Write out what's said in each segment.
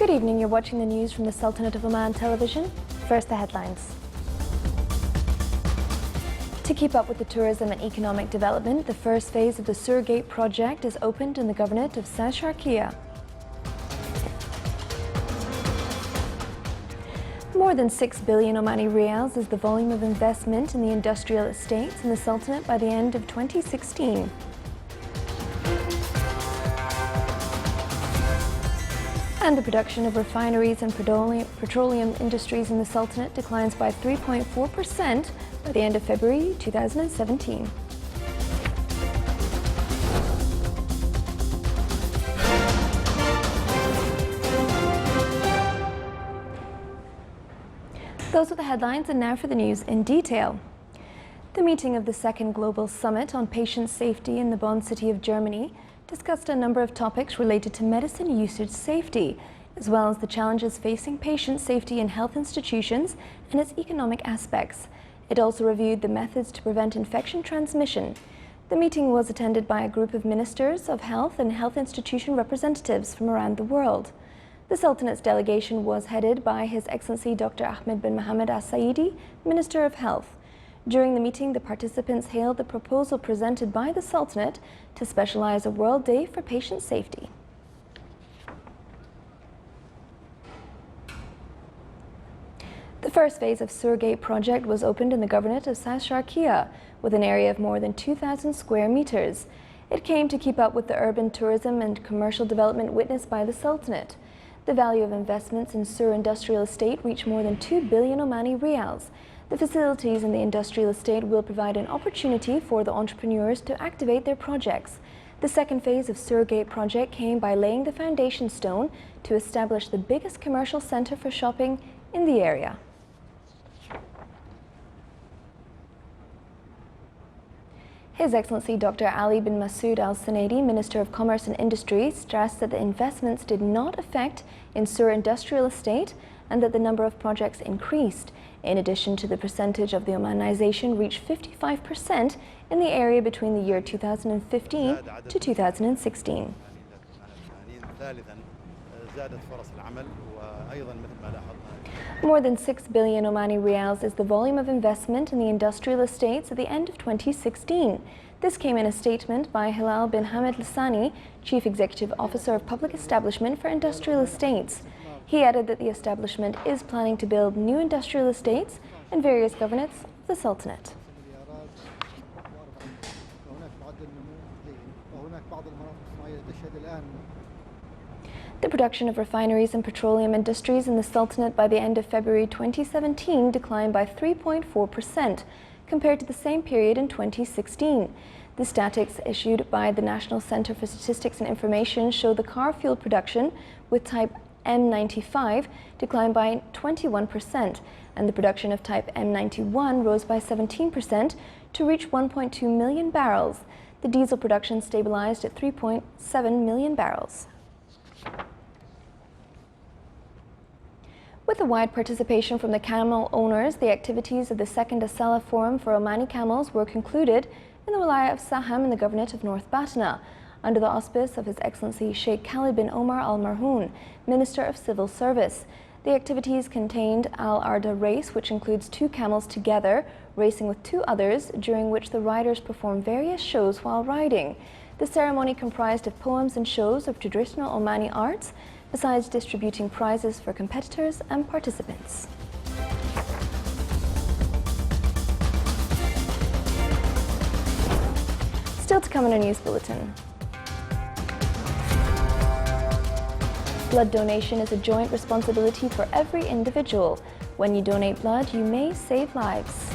Good evening, you're watching the news from the Sultanate of Oman television. First, the headlines. To keep up with the tourism and economic development, the first phase of the Surgate project is opened in the governorate of South Sharqiya. More than 6 billion Omani Riyals is the volume of investment in the industrial estates in the Sultanate by the end of 2016. And the production of refineries and petroleum industries in the Sultanate declines by 3.4% by the end of February 2017. Those are the headlines, and now for the news in detail. The meeting of the second Global Summit on Patient Safety in the Bonn city of Germany discussed a number of topics related to medicine usage safety, as well as the challenges facing patient safety in health institutions and its economic aspects. It also reviewed the methods to prevent infection transmission. The meeting was attended by a group of ministers of health and health institution representatives from around the world. The Sultanate's delegation was headed by His Excellency Dr. Ahmed bin Mohammed Al-Saidi, Minister of Health. During the meeting, the participants hailed the proposal presented by the Sultanate to specialize a World Day for patient safety. The first phase of Surgate project was opened in the governorate of South Sharqiya with an area of more than 2,000 square meters. It came to keep up with the urban tourism and commercial development witnessed by the Sultanate. The value of investments in Sur industrial estate reached more than 2 billion Omani Riyals. The facilities in the industrial estate will provide an opportunity for the entrepreneurs to activate their projects. The second phase of Surgate project came by laying the foundation stone to establish the biggest commercial center for shopping in the area. His Excellency Dr. Ali bin Masood Al-Sanadi, Minister of Commerce and Industry, stressed that the investments did not affect in Sur industrial estate and that the number of projects increased. In addition to the percentage of the Omanization reached 55% in the area between the year 2015 to 2016. More than 6 billion Omani Riyals is the volume of investment in the industrial estates at the end of 2016. This came in a statement by Hilal bin Hamid Lissani, Chief Executive Officer of Public Establishment for Industrial Estates. He added that the establishment is planning to build new industrial estates in various governorates of the Sultanate. The production of refineries and petroleum industries in the Sultanate by the end of February 2017 declined by 3.4% compared to the same period in 2016. The statistics issued by the National Center for Statistics and Information show the car fuel production with type M95 declined by 21%, and the production of type M91 rose by 17% to reach 1.2 million barrels. The diesel production stabilized at 3.7 million barrels. With a wide participation from the camel owners, the activities of the second Asala Forum for Omani Camels were concluded in the Wilayah of Saham in the governorate of North Batna, under the auspice of His Excellency Sheikh Khalid bin Omar Al Marhoun, Minister of Civil Service. The activities contained Al Arda race, which includes 2 camels together, racing with 2 others, during which the riders perform various shows while riding. The ceremony comprised of poems and shows of traditional Omani arts, besides distributing prizes for competitors and participants. Still to come in our news bulletin. Blood donation is a joint responsibility for every individual. When you donate blood, you may save lives.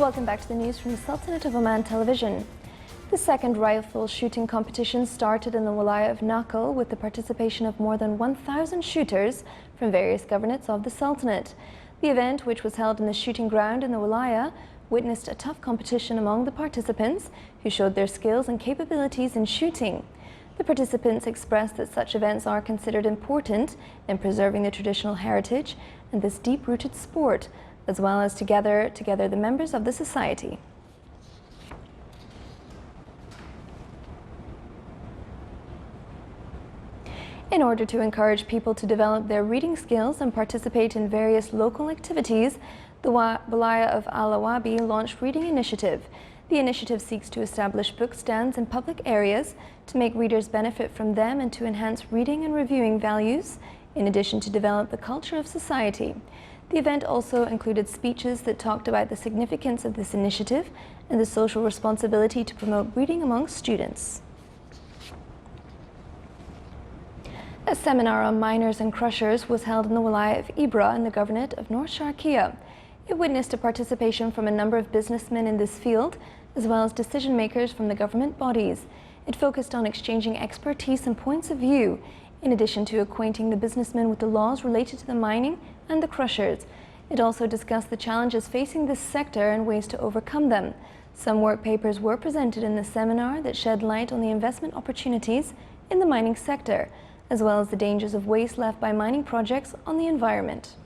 Welcome back to the news from the Sultanate of Oman television. The second rifle shooting competition started in the Wilaya of Nakhl with the participation of more than 1,000 shooters from various governorates of the Sultanate. The event, which was held in the shooting ground in the Wilaya, witnessed a tough competition among the participants who showed their skills and capabilities in shooting. The participants expressed that such events are considered important in preserving the traditional heritage and this deep-rooted sport, as well as to gather together the members of the society. In order to encourage people to develop their reading skills and participate in various local activities, the Wilaya of Al-Awabi launched Reading Initiative. The initiative seeks to establish book stands in public areas to make readers benefit from them and to enhance reading and reviewing values, in addition to develop the culture of society. The event also included speeches that talked about the significance of this initiative and the social responsibility to promote reading among students. A seminar on miners and crushers was held in the Wilaya of Ibra in the Governorate of North Sharqiya. It witnessed a participation from a number of businessmen in this field, as well as decision makers from the government bodies. It focused on exchanging expertise and points of view, in addition to acquainting the businessmen with the laws related to the mining and the crushers. It also discussed the challenges facing this sector and ways to overcome them. Some work papers were presented in the seminar that shed light on the investment opportunities in the mining sector, as well as the dangers of waste left by mining projects on the environment.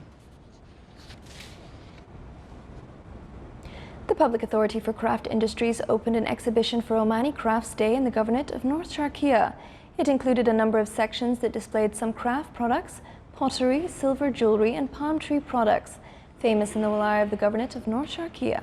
The Public Authority for Craft Industries opened an exhibition for Omani Crafts Day in the Governorate of North Sharqiya. It included a number of sections that displayed some craft products, pottery, silver jewelry and palm tree products, famous in the Wilaya of the Governorate of North Sharqiya.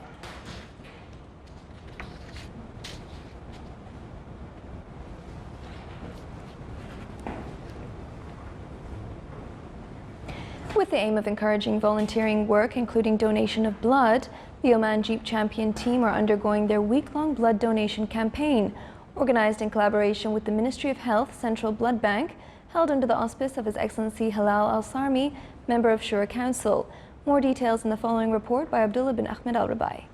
With the aim of encouraging volunteering work, including donation of blood, the Oman Jeep Champion team are undergoing their week-long blood donation campaign, organized in collaboration with the Ministry of Health Central Blood Bank, held under the auspice of His Excellency Hilal Al-Sarmi, member of Shura Council. More details in the following report by Abdullah bin Ahmed Al-Rabai.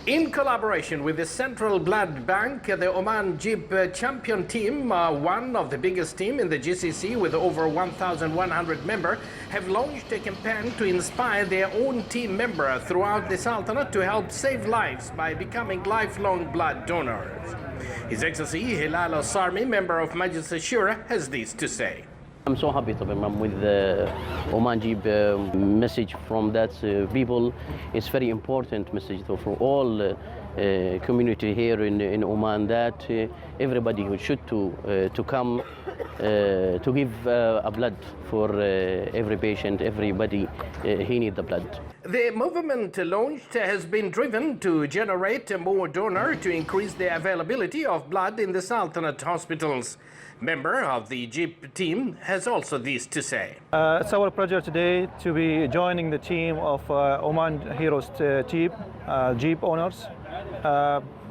In collaboration with the Central Blood Bank, the Oman Jeep Champion team, one of the biggest teams in the GCC with over 1,100 members, have launched a campaign to inspire their own team members throughout the Sultanate to help save lives by becoming lifelong blood donors. His Excellency Hilal Al-Sarmi, member of Majlis Shura, has this to say. I'm so happy to be with the Oman Jeep message from that people. It's very important message for all community here in Oman that everybody who should to come to give a blood for every patient, everybody he need the blood. The movement launched has been driven to generate more donors to increase the availability of blood in the Sultanate hospitals. Member of the Jeep team has also this to say. It's our pleasure today to be joining the team of Oman Heroes Jeep owners.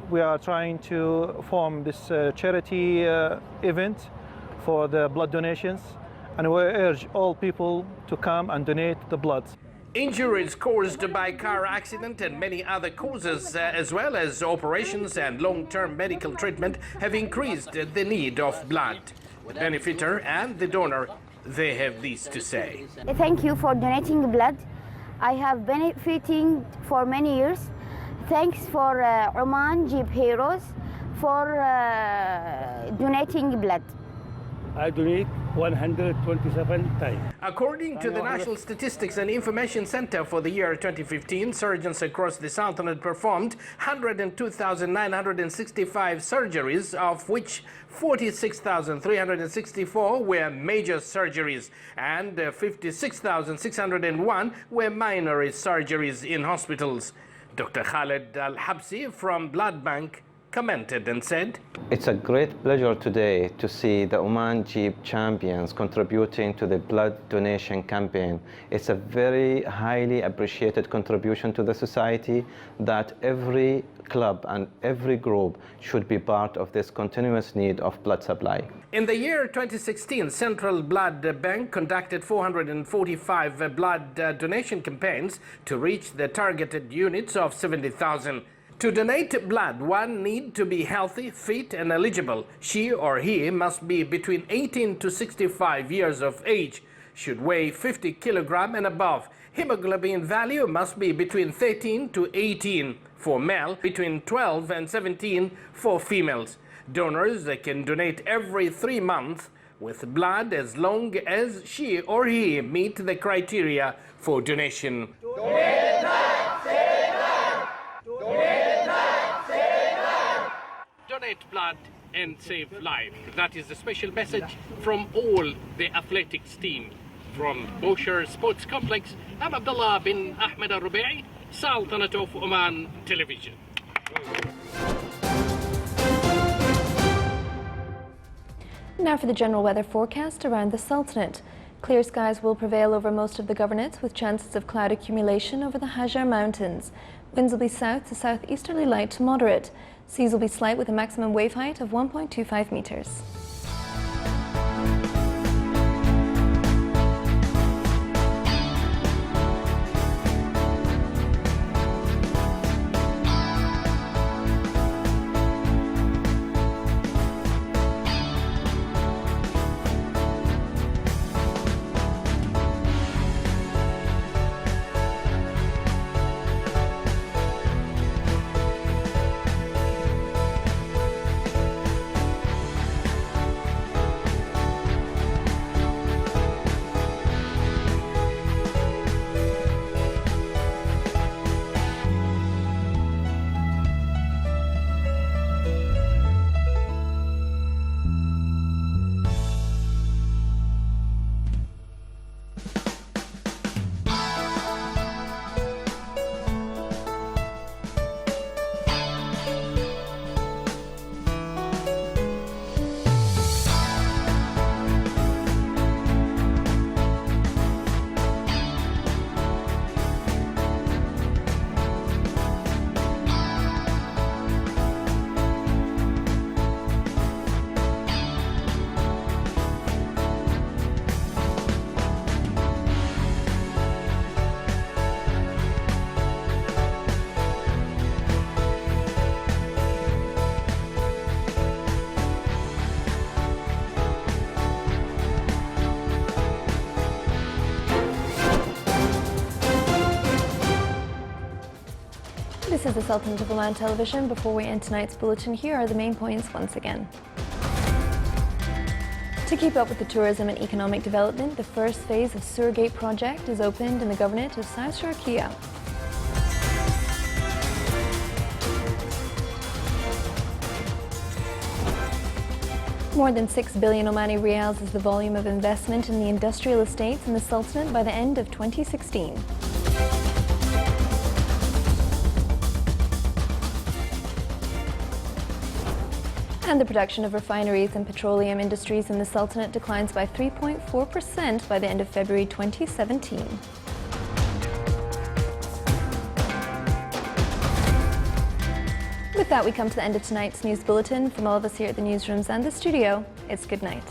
We are trying to form this charity event for the blood donations, and we urge all people to come and donate the blood. Injuries caused by car accident and many other causes, as well as operations and long-term medical treatment, have increased the need of blood. The benefitor and the donor, they have this to say. Thank you for donating blood. I have benefiting for many years. Thanks for Oman Jeep Heroes for donating blood. I donate 127 times. According to the National Statistics and Information Center for the year 2015, surgeons across the Sultanate performed 102,965 surgeries, of which 46,364 were major surgeries and 56,601 were minor surgeries in hospitals. Dr. Khaled Al-Habsi from Blood Bank commented and said, "It's a great pleasure today to see the Oman Jeep champions contributing to the blood donation campaign. It's a very highly appreciated contribution to the society that every club and every group should be part of this continuous need of blood supply." In the year 2016, Central Blood Bank conducted 445 blood donation campaigns to reach the targeted units of 70,000. To donate blood, one needs to be healthy, fit and eligible. She or he must be between 18 to 65 years of age, should weigh 50 kilograms and above. Hemoglobin value must be between 13 to 18 for male, between 12 and 17 for females. Donors can donate every 3 months with blood as long as she or he meet the criteria for donation. Donate blood and save life. That is the special message from all the athletics team. From Bosher Sports Complex, I'm Abdullah bin Ahmed Al-Rubai, Sultanate of Oman Television. Now for the general weather forecast around the Sultanate. Clear skies will prevail over most of the governorate with chances of cloud accumulation over the Hajar Mountains. Winds will be south to southeasterly light to moderate. Seas will be slight with a maximum wave height of 1.25 meters. This is the Sultanate of Oman Television. Before we end tonight's bulletin, here are the main points once again. To keep up with the tourism and economic development, the first phase of Surgate project is opened in the governorate of South Sharqiya. More than 6 billion Omani Riyals is the volume of investment in the industrial estates in the Sultanate by the end of 2016. And the production of refineries and petroleum industries in the Sultanate declines by 3.4% by the end of February 2017. With that, we come to the end of tonight's news bulletin. From all of us here at the newsrooms and the studio, it's good night.